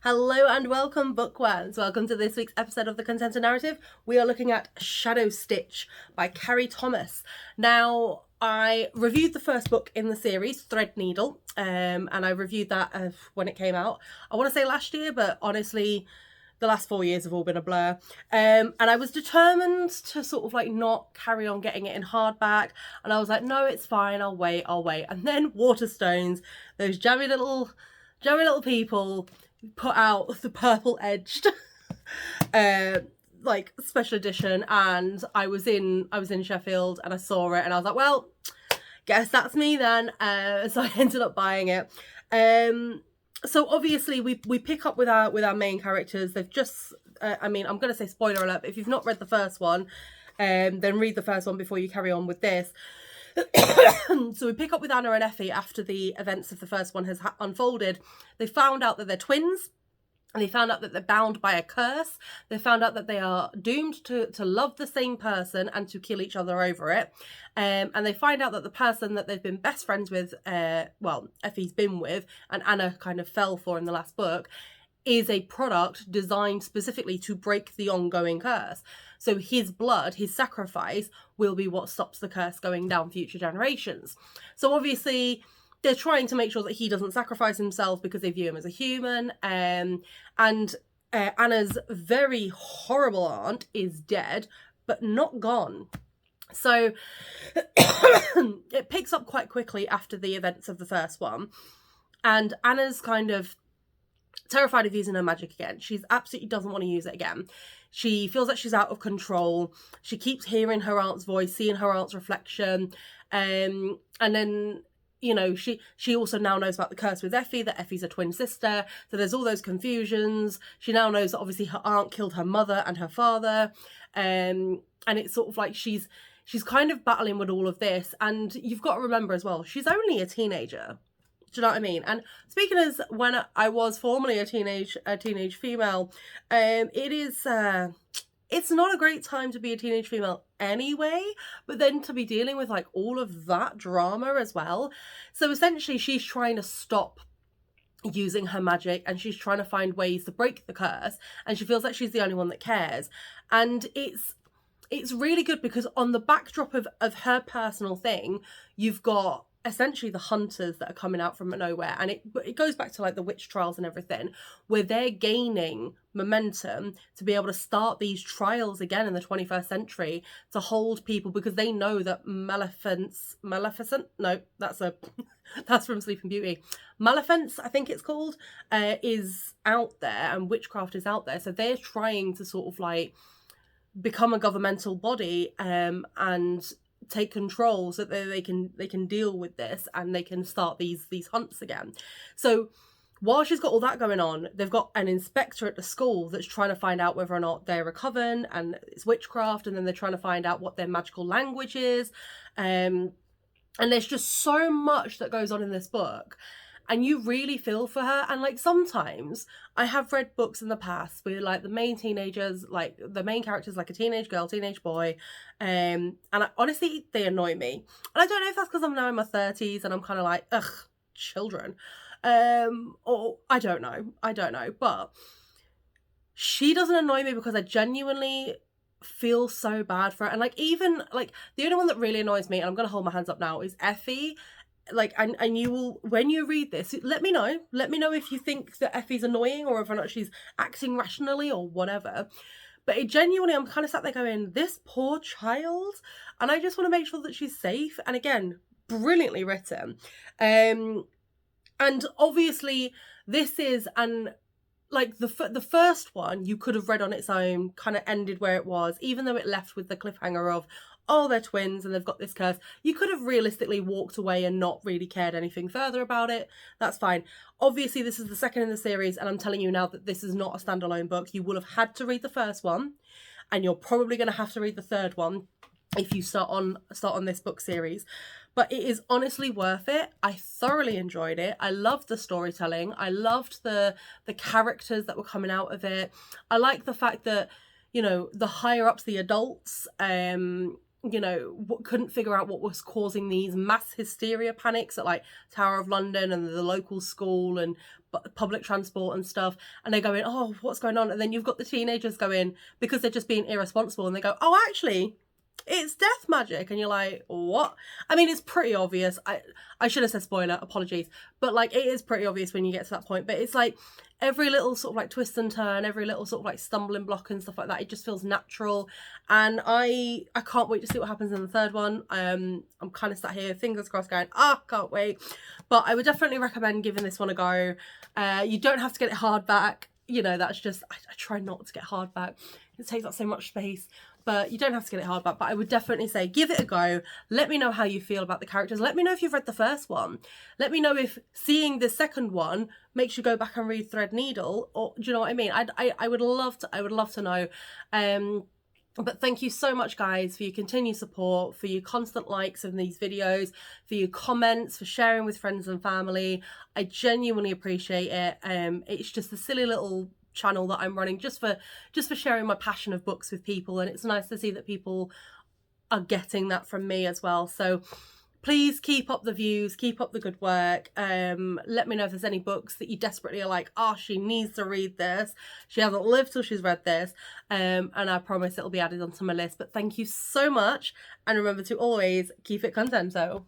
Hello and welcome, bookworms. Welcome to this week's episode of The Contenter Narrative. We are looking at ShadowStitch by Carrie Thomas. Now, I reviewed the first book in the series, Threadneedle, and I reviewed that when it came out. I want to say last year, but honestly, the last 4 years have all been a blur. And I was determined to sort of like not carry on getting it in hardback. And I was like, no, it's fine. I'll wait. And then Waterstones, those jammy little people, put out the purple edged like special edition, and I was in Sheffield and I saw it and I was like, well, guess that's me then. So I ended up buying it. So obviously we pick up with our main characters. They've just I'm going to say spoiler alert, but if you've not read the first one, then read the first one before you carry on with this. So we pick up with Anna and Effie after the events of the first one has unfolded. They found out that they're twins. And they found out that they're bound by a curse. They found out that they are doomed to love the same person and to kill each other over it. And they find out that the person that they've been best friends with, Effie's been with, and Anna kind of fell for in the last book, is a product designed specifically to break the ongoing curse. So his blood, his sacrifice, will be what stops the curse going down future generations. So obviously they're trying to make sure that he doesn't sacrifice himself because they view him as a human. And Anna's very horrible aunt is dead, but not gone. So it picks up quite quickly after the events of the first one. And Anna's kind of terrified of using her magic again. She's absolutely doesn't want to use it again. She feels like she's out of control. She keeps hearing her aunt's voice, seeing her aunt's reflection. And then, you know, she also now knows about the curse with Effie, that Effie's a twin sister. So there's all those confusions. She now knows that obviously her aunt killed her mother and her father. And it's sort of like she's kind of battling with all of this. And you've got to remember as well, she's only a teenager. Do you know what I mean? And speaking as when I was formerly a teenage female, it's not a great time to be a teenage female anyway, but then to be dealing with like all of that drama as well. So essentially she's trying to stop using her magic and she's trying to find ways to break the curse, and she feels like she's the only one that cares. And it's really good because on the backdrop of her personal thing, you've got essentially the hunters that are coming out from nowhere, and it goes back to like the witch trials and everything, where they're gaining momentum to be able to start these trials again in the 21st century to hold people, because they know that that's from Sleeping Beauty, Maleficence I think it's called, is out there, and witchcraft is out there. So they're trying to sort of like become a governmental body and take control so that they can deal with this and they can start these hunts again. So while she's got all that going on, they've got an inspector at the school that's trying to find out whether or not they're a coven and it's witchcraft, and then they're trying to find out what their magical language is. And there's just so much that goes on in this book, and you really feel for her. And like sometimes I have read books in the past where like the main teenagers, like the main character's like a teenage girl, teenage boy, and honestly they annoy me. And I don't know if that's because I'm now in my 30s and I'm kind of like, ugh, children, or I don't know, but she doesn't annoy me because I genuinely feel so bad for her. And like even like the only one that really annoys me, and I'm gonna hold my hands up now, is Effie. Like, and you will, when you read this, let me know if you think that Effie's annoying or whether or not she's acting rationally or whatever. But it genuinely, I'm kind of sat there going, this poor child, and I just want to make sure that she's safe. And again, brilliantly written. And obviously this is, and like the first one you could have read on its own, kind of ended where it was, even though it left with the cliffhanger of, oh, they're twins and they've got this curse. You could have realistically walked away and not really cared anything further about it. That's fine. Obviously, this is the second in the series, and I'm telling you now that this is not a standalone book. You will have had to read the first one, and you're probably going to have to read the third one if you start on this book series. But it is honestly worth it. I thoroughly enjoyed it. I loved the storytelling. I loved the characters that were coming out of it. I like the fact that, you know, the higher ups, the adults, you know, couldn't figure out what was causing these mass hysteria panics at like Tower of London and the local school and public transport and stuff. And they're going, oh, what's going on? And then you've got the teenagers going, because they're just being irresponsible, and they go, oh, actually, it's death magic. And you're like, what? I mean, it's pretty obvious. I should have said spoiler, apologies. But like, it is pretty obvious when you get to that point. But it's like every little sort of like twist and turn, every little sort of like stumbling block and stuff like that, it just feels natural. And I can't wait to see what happens in the third one. I'm kind of sat here, fingers crossed, going, can't wait. But I would definitely recommend giving this one a go. You don't have to get it hardback. You know, that's just, I try not to get hardback. It takes up so much space. But you don't have to get it hardback. But I would definitely say give it a go. Let me know how you feel about the characters. Let me know if you've read the first one. Let me know if seeing the second one makes you go back and read Threadneedle, or do you know what I mean? I would love to know. But thank you so much, guys, for your continued support, for your constant likes of these videos, for your comments, for sharing with friends and family. I genuinely appreciate it. It's just a silly little channel that I'm running just for sharing my passion of books with people, and it's nice to see that people are getting that from me as well. So please keep up the views, keep up the good work. Let me know if there's any books that you desperately are like, she needs to read this, she hasn't lived till she's read this, and I promise it'll be added onto my list. But thank you so much, and remember to always keep it contento.